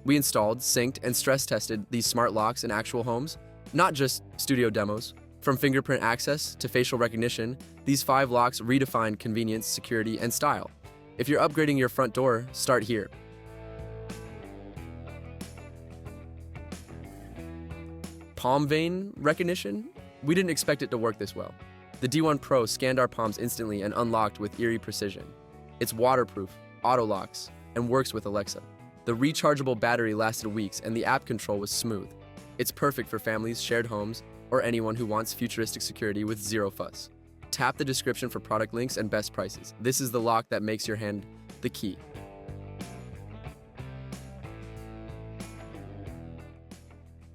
We installed, synced, and stress tested these smart locks in actual homes, not just studio demos. From fingerprint access to facial recognition, these 5 locks redefine convenience, security, and style. If you're upgrading your front door, start here. Palm vein recognition? We didn't expect it to work this well. The D1 Pro scanned our palms instantly and unlocked with eerie precision. It's waterproof, auto locks, and works with Alexa. The rechargeable battery lasted weeks and the app control was smooth. It's perfect for families, shared homes, or anyone who wants futuristic security with zero fuss. Tap the description for product links and best prices. This is the lock that makes your hand the key.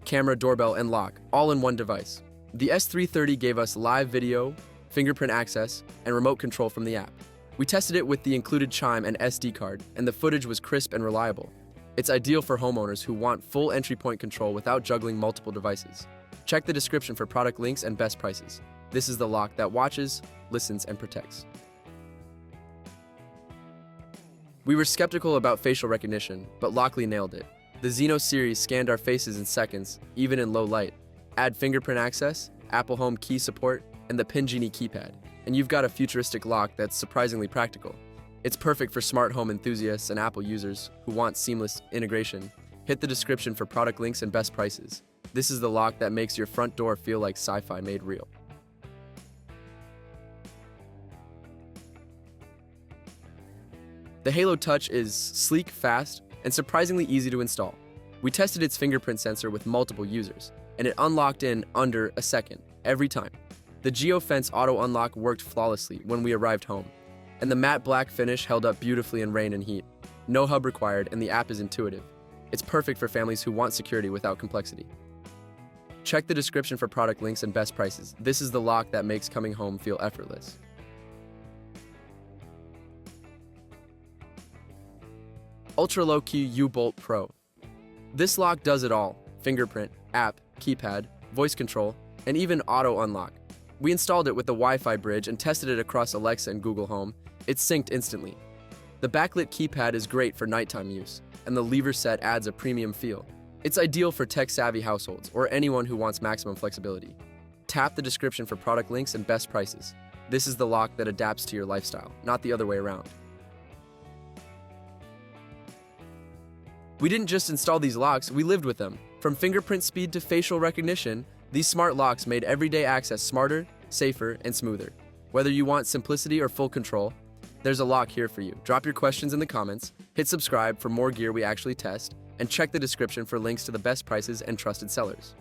Camera, doorbell, and lock, all in one device. The S330 gave us live video, fingerprint access, and remote control from the app. We tested it with the included chime and SD card, and the footage was crisp and reliable. It's ideal for homeowners who want full entry point control without juggling multiple devices. Check the description for product links and best prices. This is the lock that watches, listens, and protects. We were skeptical about facial recognition, but Lockly nailed it. The Zeno series scanned our faces in seconds, even in low light. Add fingerprint access, Apple Home key support, and the Pin Genie keypad, and you've got a futuristic lock that's surprisingly practical. It's perfect for smart home enthusiasts and Apple users who want seamless integration. Hit the description for product links and best prices. This is the lock that makes your front door feel like sci-fi made real. The Halo Touch is sleek, fast, and surprisingly easy to install. We tested its fingerprint sensor with multiple users, and it unlocked in under a second, every time. The GeoFence auto unlock worked flawlessly when we arrived home, and the matte black finish held up beautifully in rain and heat. No hub required, and the app is intuitive. It's perfect for families who want security without complexity. Check the description for product links and best prices. This is the lock that makes coming home feel effortless. ULTRALOQ U-Bolt Pro. This lock does it all: fingerprint, app, keypad, voice control, and even auto unlock. We installed it with the Wi-Fi bridge and tested it across Alexa and Google Home. It's synced instantly. The backlit keypad is great for nighttime use, and the lever set adds a premium feel. It's ideal for tech-savvy households or anyone who wants maximum flexibility. Tap the description for product links and best prices. This is the lock that adapts to your lifestyle, not the other way around. We didn't just install these locks, we lived with them. From fingerprint speed to facial recognition, these smart locks made everyday access smarter, safer, and smoother. Whether you want simplicity or full control, there's a lock here for you. Drop your questions in the comments, hit subscribe for more gear we actually test, and check the description for links to the best prices and trusted sellers.